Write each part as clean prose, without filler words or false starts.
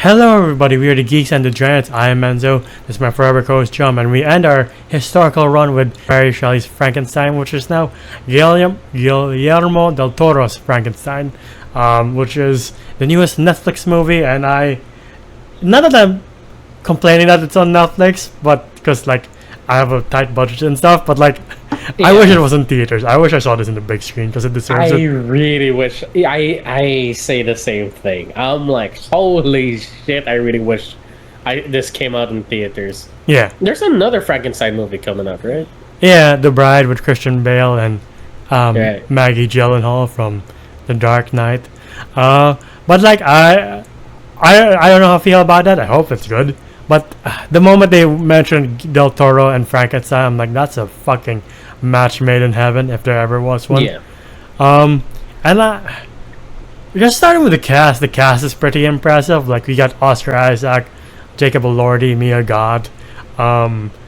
Hello everybody, we are the Geeks and the Giants. I am Enzo, this is my forever co-host Jum, and we end our historical run with Mary Shelley's Frankenstein, which is now Guillermo del Toro's Frankenstein, which is the newest Netflix movie, and not that I'm complaining that it's on Netflix, but because like I have a tight budget and stuff, but like I wish it was in theaters. I wish I saw this in the big screen because it deserves it. I really wish. I say the same thing. I'm like, holy shit! I really wish this came out in theaters. Yeah. There's another Frankenstein movie coming up, right? Yeah, The Bride with Christian Bale and Right. Maggie Gyllenhaal from The Dark Knight. But like I don't know how I feel about that. I hope it's good. But the moment they mentioned Del Toro and Frankenstein, I'm like, that's a fucking match made in heaven if there ever was one. Yeah. And just starting with the cast. The cast is pretty impressive. Like we got Oscar Isaac, Jacob Elordi, Mia Goth,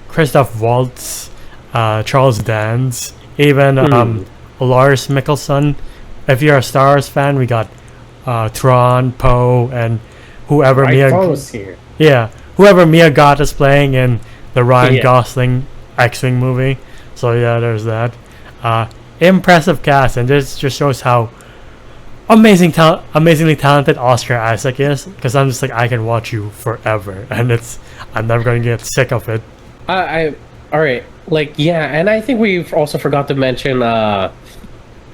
Christoph Waltz, Charles Dance, even Lars Mikkelsen. If you're a Star Wars fan, we got Tron, Poe, and whoever here. Yeah, whoever Mia Goth is playing in the Ryan Gosling X-Wing movie. So yeah, there's that. Impressive cast, and this just shows how amazingly talented Oscar Isaac is. Because I'm just like, I can watch you forever, and I'm never going to get sick of it. All right. Like, yeah, and I think we've also forgot to mention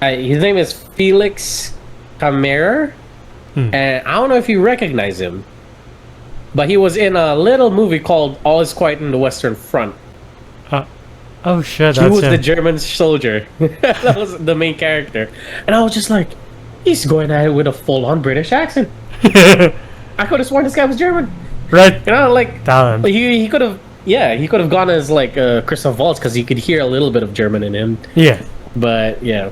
his name is Felix Camera, and I don't know if you recognize him, but he was in a little movie called All Is Quiet in the Western Front. Oh shit, He was the German soldier. That was the main character. And I was just like, he's going at it with a full-on British accent. I could have sworn this guy was German. Right. You know, like, talent. he could have gone as like Christoph Waltz because you could hear a little bit of German in him. Yeah. But yeah,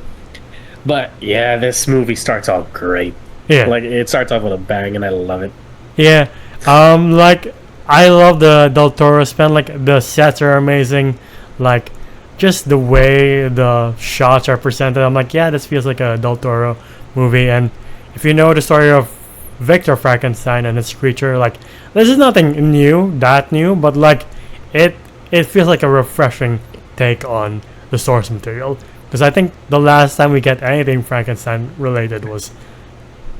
this movie starts off great. Yeah. Like, it starts off with a bang, and I love it. Yeah. Like I love the Del Toro spin. Like the sets are amazing. Like just the way the shots are presented, I'm like, yeah, this feels like a Del Toro movie. And if you know the story of Victor Frankenstein and his creature, like this is nothing new, but like it feels like a refreshing take on the source material. Because I think the last time we get anything Frankenstein related was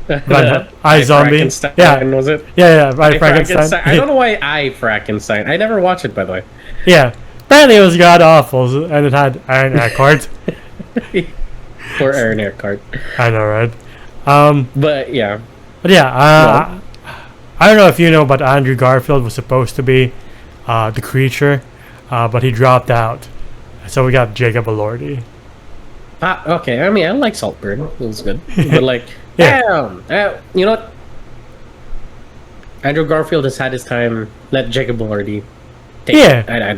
I Zombie. Yeah, was it? Yeah, Frankenstein. I don't know why Frankenstein. I never watched it, by the way. Yeah. Apparently it was god awful, and it had Aaron Eckhart. Or Aaron Eckhart. I know, right? But yeah. I don't know if you know, but Andrew Garfield was supposed to be the creature, but he dropped out. So we got Jacob Elordi. Okay. I mean, I like Saltburn. It was good. But like, Yeah. damn. You know what? Andrew Garfield has had his time. Let Jacob Elordi take it. I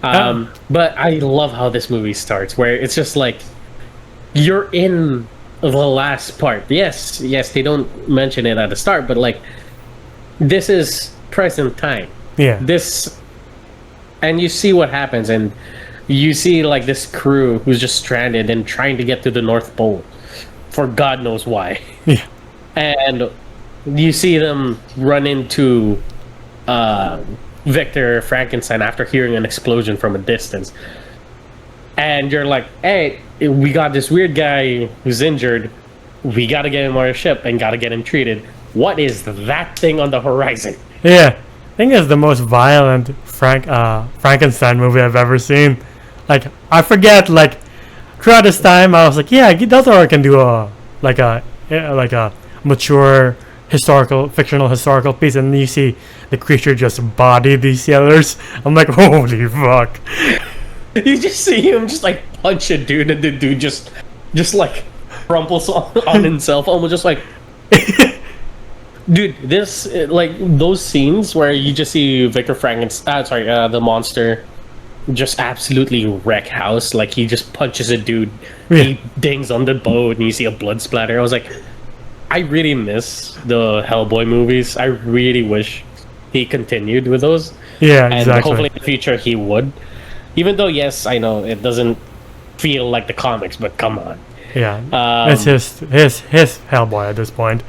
don't. But I love how this movie starts, where it's just like you're in the last part. Yes, they don't mention it at the start, but like this is present time. Yeah. And you see what happens, and you see like this crew who's just stranded and trying to get to the North Pole for God knows why. Yeah. And you see them run into Victor Frankenstein after hearing an explosion from a distance. And you're like, hey, we got this weird guy who's injured. We got to get him on our ship and got to get him treated. What is that thing on the horizon? Yeah. I think it's the most violent Frankenstein movie I've ever seen. Like, I forget, like, throughout this time, I was like, yeah, Del Toro can do a mature fictional historical piece, and you see the creature just body these sailors. I'm like, holy fuck. You just see him just like punch a dude, and the dude just like crumples on himself, almost just like dude, this like those scenes where you just see Victor Frankenstein the monster just absolutely wreck house. Like he just punches a dude, he dings on the boat, and you see a blood splatter. I was like, I really miss the Hellboy movies. I really wish he continued with those. Yeah, and exactly. hopefully in the future he would. Even though, yes, I know it doesn't feel like the comics, but come on. Yeah, it's his Hellboy at this point.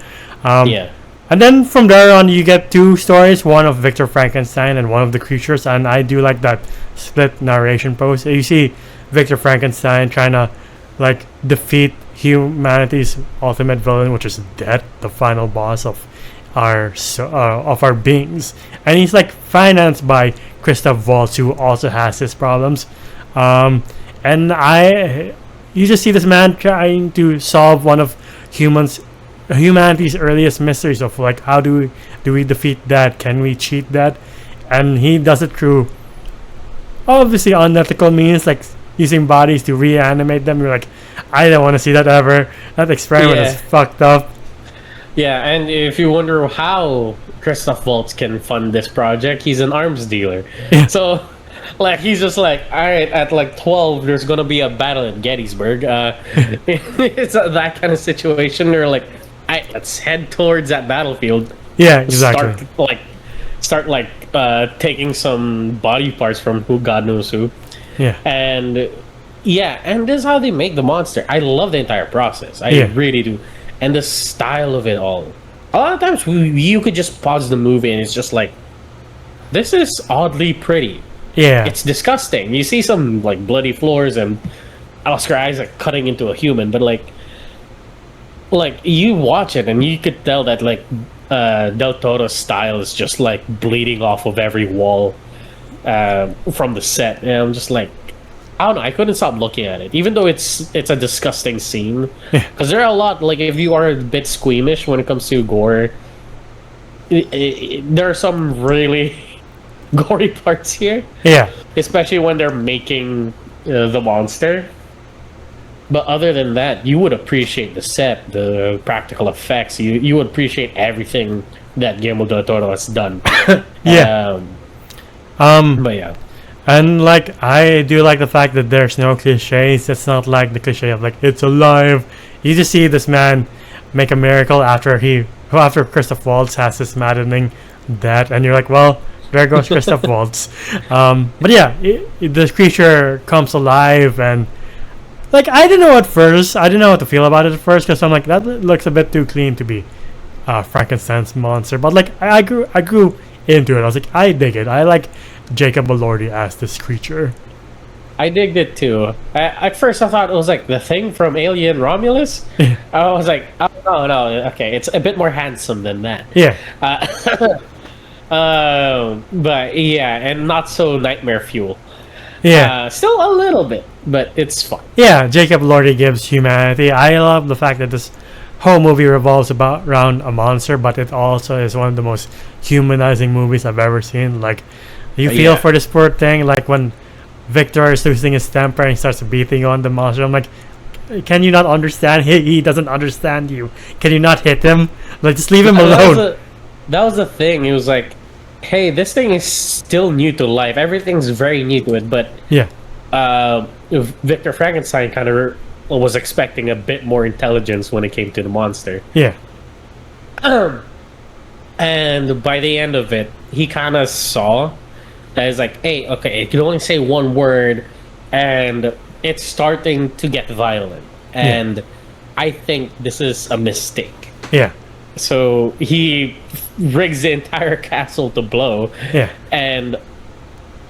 Yeah. And then from there on, you get two stories: one of Victor Frankenstein and one of the creatures. And I do like that split narration post. You see Victor Frankenstein trying to like defeat humanity's ultimate villain, which is death, the final boss of our beings, and he's like financed by Christoph Waltz, who also has his problems. And you just see this man trying to solve one of humanity's earliest mysteries of like, how do we defeat that? Can we cheat that? And he does it through obviously unethical means, like using bodies to reanimate them. You're like, I don't want to see that ever. That experiment is fucked up. Yeah, and if you wonder how Christoph Waltz can fund this project, he's an arms dealer. Yeah. So, like, he's just like, all right, at like 12, there's gonna be a battle at Gettysburg. It's that kind of situation. They're like, all right, let's head towards that battlefield. Yeah, exactly. Start taking some body parts from who God knows who. Yeah. And this is how they make the monster. I love the entire process. I really do. And the style of it all. A lot of times you could just pause the movie and it's just like, this is oddly pretty. Yeah. It's disgusting. You see some like bloody floors and Oscar Isaac cutting into a human, but like you watch it and you could tell that like Del Toro's style is just like bleeding off of every wall from the set. And I'm just like, I don't know. I couldn't stop looking at it, even though it's a disgusting scene. Because there are a lot, like, if you are a bit squeamish when it comes to gore, there are some really gory parts here. Yeah. Especially when they're making the monster. But other than that, you would appreciate the set, the practical effects. You would appreciate everything that Guillermo del Toro has done. Yeah. But yeah. And like, I do like the fact that there's no cliches. It's not like the cliche of like, it's alive. You just see this man make a miracle after Christoph Waltz has this maddening death, and you're like, well, there goes Christoph Waltz. But yeah, the creature comes alive, and like, I didn't know at first. I didn't know what to feel about it at first, because I'm like, that looks a bit too clean to be Frankenstein's monster. But like, I grew into it. I was like, I dig it. I like Jacob Elordi as this creature. I digged it too. At first I thought it was like the Thing from Alien Romulus. I was like, oh no, okay, it's a bit more handsome than that. Yeah. But yeah, and not so nightmare fuel. Yeah. Still a little bit, but it's fun. Yeah, Jacob Elordi gives humanity. I love the fact that this whole movie revolves around a monster, but it also is one of the most humanizing movies I've ever seen. Like, you feel for this poor thing, like when Victor is losing his temper and he starts beating on the monster. I'm like, can you not understand? He doesn't understand you. Can you not hit him? Like, just leave him alone. That was the thing. It was like, hey, this thing is still new to life. Everything's very new to it, but yeah, Victor Frankenstein kind of was expecting a bit more intelligence when it came to the monster. Yeah. And by the end of it, he kind of saw that it's like, hey, okay, it can only say one word, and it's starting to get violent. And I think this is a mistake. Yeah. So he rigs the entire castle to blow. Yeah. And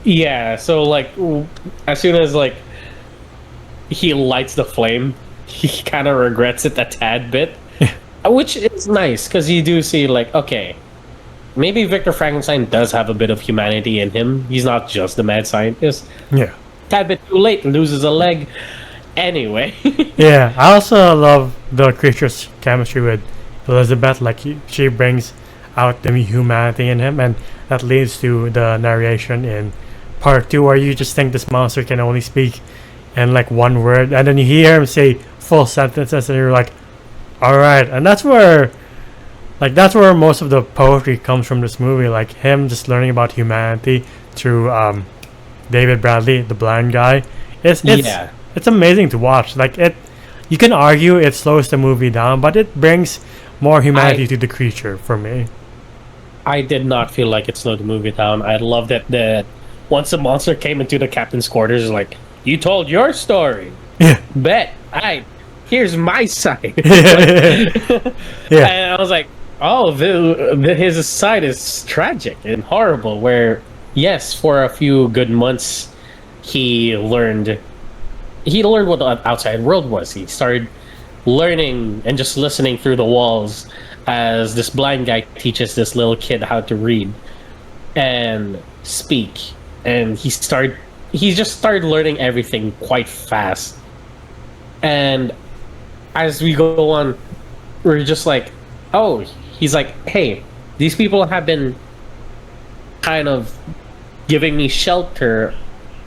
yeah, so like, as soon as like he lights the flame, he kind of regrets it a tad bit. Which is nice, because you do see, like, okay, maybe Victor Frankenstein does have a bit of humanity in him. He's not just a mad scientist. Yeah. Tad bit too late, loses a leg. Anyway. Yeah, I also love the creature's chemistry with Elizabeth. Like, she brings out the humanity in him, and that leads to the narration in part 2, where you just think this monster can only speak in, like, one word, and then you hear him say full sentences, and you're like, alright. And that's where most of the poetry comes from this movie, like him just learning about humanity through David Bradley, the blind guy. It's amazing to watch. Like, you can argue it slows the movie down, but it brings more humanity to the creature for me. I did not feel like it slowed the movie down. I love that once the monster came into the captain's quarters, like, you told your story. Yeah. Bet. Here's my side. Yeah. And I was like, oh, his side is tragic and horrible. Where yes, for a few good months, he learned what the outside world was. He started learning and just listening through the walls as this blind guy teaches this little kid how to read and speak, and he just started learning everything quite fast. And as we go on, we're just like, oh, he's like, hey, these people have been kind of giving me shelter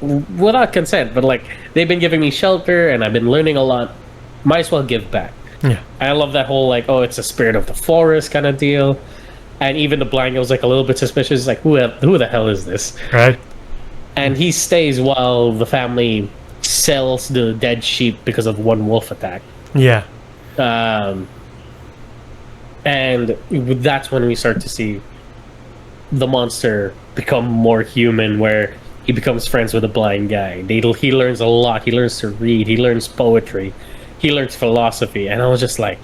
without consent, but like they've been giving me shelter and I've been learning a lot. Might as well give back. Yeah. I love that whole like, oh, it's a spirit of the forest kind of deal. And even the blind guy was like a little bit suspicious, like who the hell is this? Right. And he stays while the family sells the dead sheep because of one wolf attack. Yeah. And that's when we start to see the monster become more human, where he becomes friends with a blind guy. He learns a lot. He learns to read. He learns poetry. He learns philosophy. And I was just like,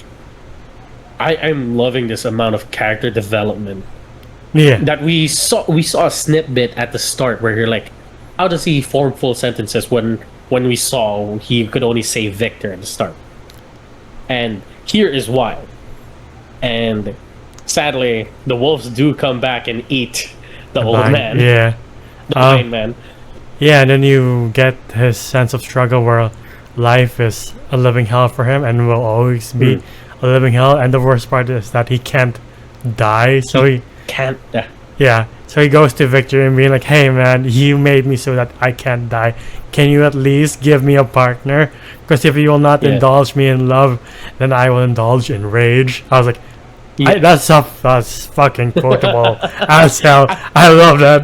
I'm loving this amount of character development. Yeah. That we saw a snippet at the start where you're like, how does he form full sentences when we saw he could only say Victor at the start? And here is why. And sadly, the wolves do come back and eat the old man. Yeah. The blind man. Yeah, and then you get his sense of struggle where life is a living hell for him and will always be a living hell. And the worst part is that he can't die. So he can't. Yeah. So he goes to Victor and being like, hey man, you made me so that I can't die. Can you at least give me a partner? Because if you will not indulge me in love, then I will indulge in rage. I was like, that's fucking quotable as hell. I love that.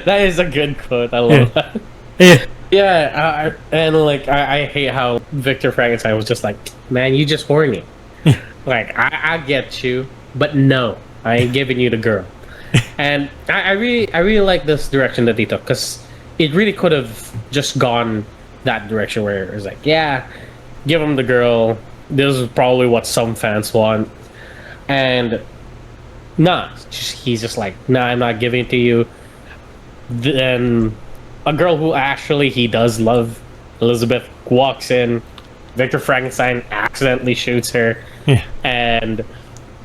That is a good quote. I love that. Yeah. Yeah, and like I hate how Victor Frankenstein was just like, man, you just horny. Like I get you, but no, I ain't giving you the girl. And I really like this direction that he took, because it really could have just gone that direction where it was like, yeah, give him the girl. This is probably what some fans want. And nah, he's just like, nah, I'm not giving it to you. Then a girl who actually he does love, Elizabeth, walks in. Victor Frankenstein accidentally shoots her. Yeah. And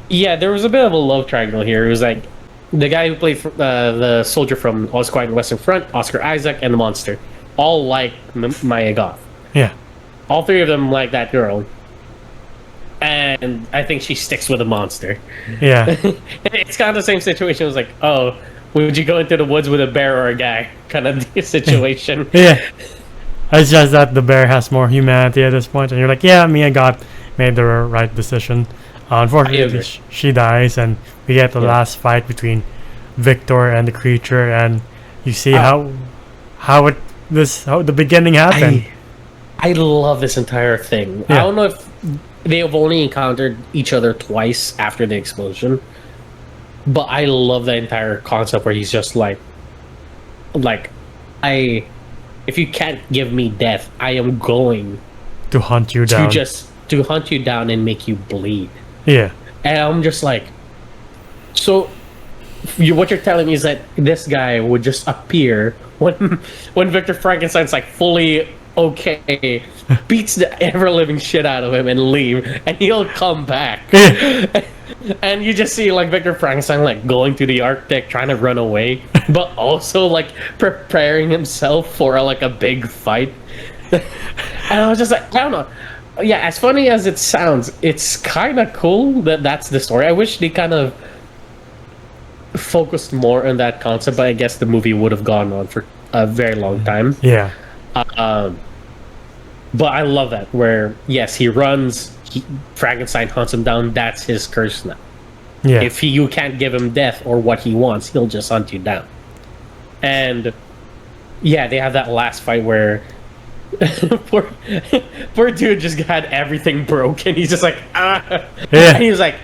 yeah, there was a bit of a love triangle here. It was like the guy who played the soldier from All Is Quiet on the Western Front, Oscar Isaac, and the monster, all like Maya Goth. Yeah. All three of them like that girl. And I think she sticks with the monster. Yeah. It's kind of the same situation. It was like, oh, would you go into the woods with a bear or a guy? Kind of situation. Yeah. It's just that the bear has more humanity at this point, and you're like, yeah, Mia God made the right decision. Unfortunately, she dies, and we get the last fight between Victor and the creature, and you see how the beginning happened. I love this entire thing. Yeah. I don't know if they have only encountered each other twice after the explosion, but I love the entire concept where he's just like, if you can't give me death, I am going to hunt you down. To hunt you down and make you bleed. Yeah. And I'm just like, so what you're telling me is that this guy would just appear when Victor Frankenstein's like fully okay, beats the ever living shit out of him and leave, and he'll come back. And you just see like Victor Frankenstein like going to the Arctic trying to run away, but also like preparing himself for like a big fight. And I was just like, I don't know. Yeah, as funny as it sounds, it's kind of cool that that's the story. I wish they kind of focused more on that concept, but I guess the movie would have gone on for a very long time. Yeah. But I love that, where yes, he runs, Frankenstein hunts him down. That's his curse now. Yeah. If you can't give him death or what he wants, he'll just hunt you down. And yeah, they have that last fight where poor dude just had everything broken. He's just like, ah. Yeah. And he was like,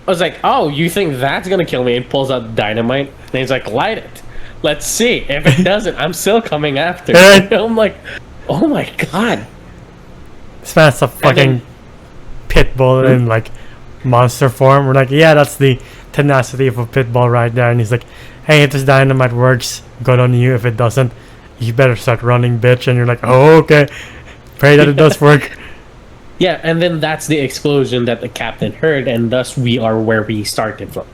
I was like, oh, you think that's gonna kill me? And pulls out dynamite. And he's like, light it. Let's see. If it doesn't, I'm still coming after. I'm like, oh my god. This man's a fucking pit bull and like monster form. We're like, yeah, that's the tenacity of a pit bull right there. And he's like, hey, if this dynamite works, good on you. If it doesn't, you better start running, bitch. And you're like, oh, okay. Pray that it does work. Yeah, and then that's the explosion that the captain heard, and thus we are where we started from.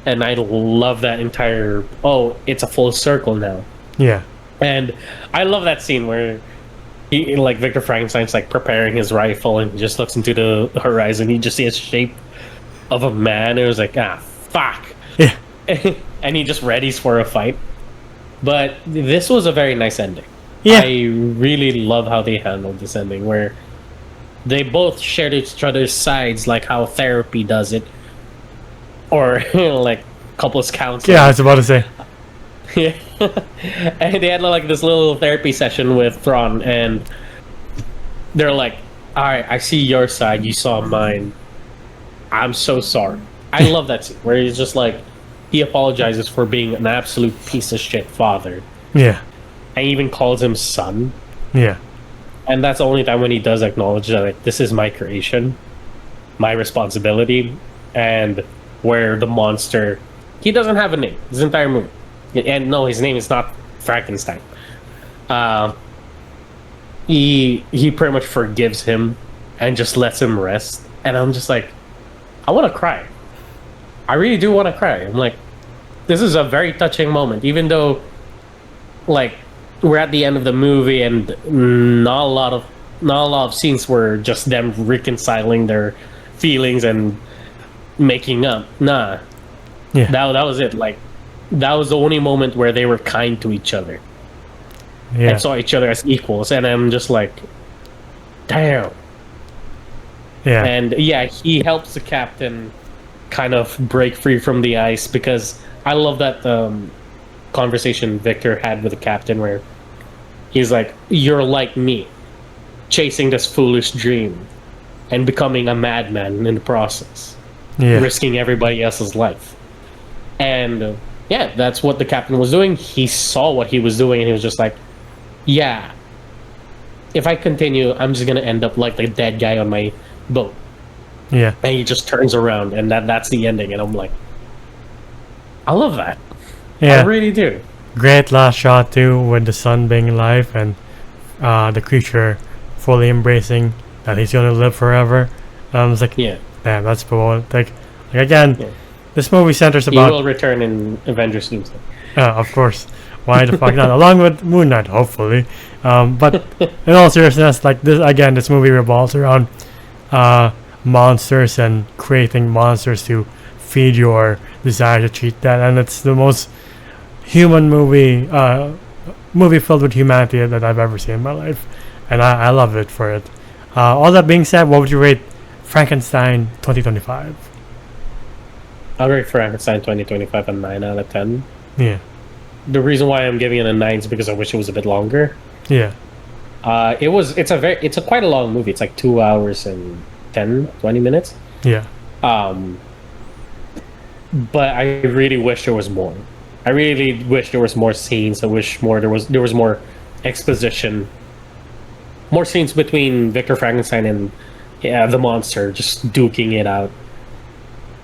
And I love that entire, oh, it's a full circle now. Yeah. And I love that scene where he, like, Victor Frankenstein's like preparing his rifle and he just looks into the horizon. He just sees a shape of a man. It was like, ah, fuck. Yeah. And he just readies for a fight. But this was a very nice ending. Yeah. I really love how they handled this ending, where they both shared each other's sides, like how therapy does it, or like couples counseling. Yeah, I was about to say. Yeah. And they had like this little therapy session with Thrawn, and they're like, all right, I see your side, you saw mine, I'm so sorry. I love that scene where he's just like, he apologizes for being an absolute piece of shit father, Yeah. and even calls him son. Yeah. And that's the only time when he does acknowledge that, like, this is my creation, my responsibility, and where the monster, he doesn't have a name this entire movie. And no, his name is not Frankenstein. He pretty much forgives him and just lets him rest. And I'm just like, I want to cry. I really do want to cry. I'm like, this is a very touching moment, even though, like, we're at the end of the movie and not a lot of scenes were just them reconciling their feelings and making up. Nah. Yeah. That was it. Like, that was the only moment where they were kind to each other Yeah. and saw each other as equals. And I'm just like, damn. Yeah. And yeah, he helps the captain kind of break free from the ice, because I love that conversation Victor had with the captain where he's like, you're like me, chasing this foolish dream and becoming a madman in the process, Yeah. risking everybody else's life. And yeah, that's what the captain was doing. He saw what he was doing and he was just like, yeah, if I continue, I'm just gonna end up like the dead guy on my boat. Yeah. And he just turns around, and that's the ending. And I'm like, I love that. Yeah. I really do. Great last shot too, with the sun being alive and the creature fully embracing that he's gonna live forever. I was like, Yeah. damn, that's poetic. Like again, Yeah. this movie centers He about. will return in Avengers Doomsday. Of course. Why the fuck not? Along with Moon Knight, hopefully. But in all seriousness, like this again, this movie revolves around monsters and creating monsters to feed your desire to cheat that, and it's the most human movie filled with humanity that I've ever seen in my life, and I love it for it. All that being said, what would you rate Frankenstein 2025? I'll rate Frankenstein 2025 a 9 out of 10. Yeah. The reason why I'm giving it a 9 is because I wish it was a bit longer. Yeah. It's a quite a long movie. It's like 2 hours and 20 minutes. Yeah. But I really wish there was more. I really wish there was more scenes. I wish there was more exposition, more scenes between Victor Frankenstein and the monster just duking it out.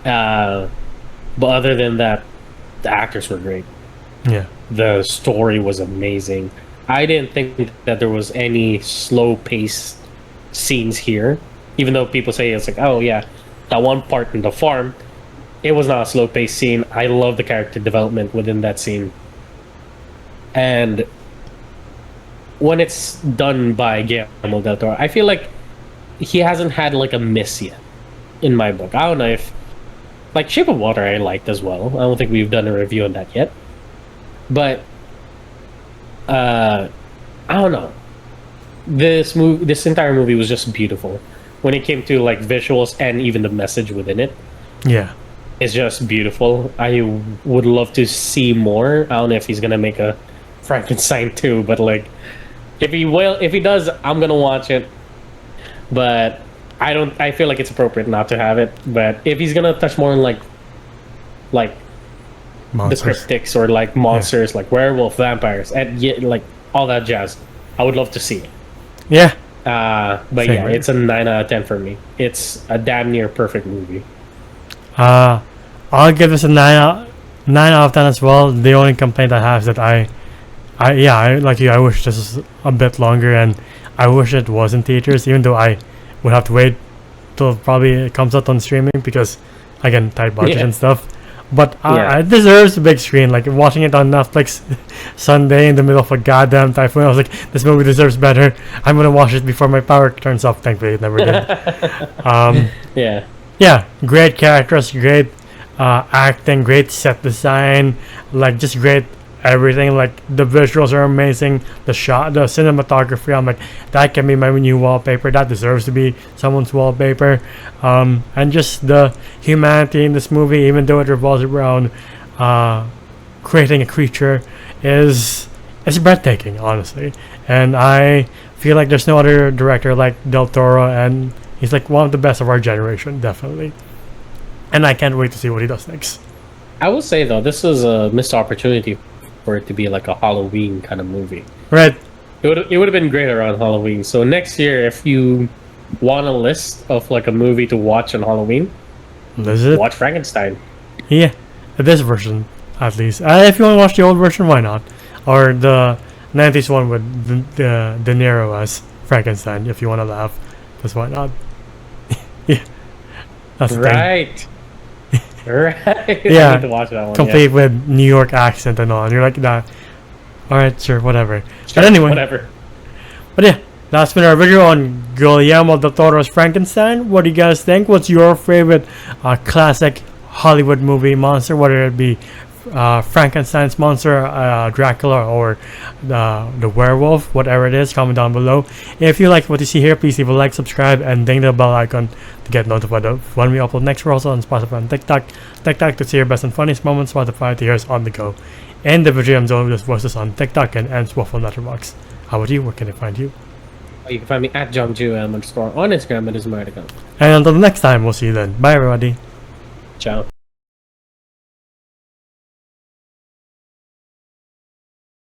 But other than that, the actors were great. Yeah. The story was amazing. I didn't think that there was any slow-paced scenes here, even though people say it's like, oh yeah, that one part in the farm, it was not a slow-paced scene. I love the character development within that scene. And when it's done by Guillermo del Toro, I feel like he hasn't had like a miss yet in my book. I don't know if, like, Shape of Water I liked as well. I don't think we've done a review on that yet. But I don't know. This entire movie was just beautiful. When it came to like visuals and even the message within it, Yeah. it's just beautiful. I would love to see more. I don't know if he's gonna make a Frankenstein 2, but like, if he does, I'm gonna watch it. But I feel like it's appropriate not to have it. But if he's gonna touch more on like Monsters. the cryptics or like monsters, like werewolf, vampires, and like all that jazz, I would love to see it. Yeah. But Same yeah, here. it's a 9 out of 10 for me. It's a damn near perfect movie. I'll give this a 9 out of 10 as well. The only complaint I have is that I like you. I wish this was a bit longer, and I wish it was in theaters. Even though I would have to wait till probably it comes out on streaming because again tight budget Yeah. and stuff. But Yeah. it deserves a big screen. Like watching it on Netflix Sunday in the middle of a goddamn typhoon, I was like, this movie deserves better. I'm gonna watch it before my power turns off. Thankfully, it never did. Yeah. Yeah, great characters, great acting, great set design, like just great everything. Like the visuals are amazing, the cinematography. I'm like, that can be my new wallpaper. That deserves to be someone's wallpaper. And just the humanity in this movie, even though it revolves around creating a creature, is breathtaking, honestly. And I feel like there's no other director like Del Toro, and he's like one of the best of our generation, definitely. And I can't wait to see what he does next. I will say though, this is a missed opportunity for it to be like a Halloween kind of movie. Right. It would have been great around Halloween. So next year, if you want a list of like a movie to watch on Halloween, Is it? watch Frankenstein. Yeah. This version, at least. If you want to watch the old version, why not? Or the 90s one with the De Niro as Frankenstein, if you want to laugh. Because why not? Yeah. That's the thing. Right. Right. Yeah. I need to watch that one. Complete with New York accent and all. And you're like, nah. Alright, sure, whatever. Yeah. But anyway. Whatever. But yeah, that's been our video on Guillermo del Toro's Frankenstein. What do you guys think? What's your favorite classic Hollywood movie monster? Whether it be Frankenstein's monster, Dracula, or the werewolf, whatever it is, comment down below. If you like what you see here, please leave a like, subscribe, and ding the bell icon to get notified of when we upload next. We're also on Spotify and TikTok. TikTok to see your best and funniest moments, Spotify to hear us on the go. And the video just voices on TikTok and Swaffle Letterboxd. How about you? Where can I find you? You can find me at JohnJu__ on Instagram. It is my account. And until the next time, we'll see you then. Bye, everybody. Ciao.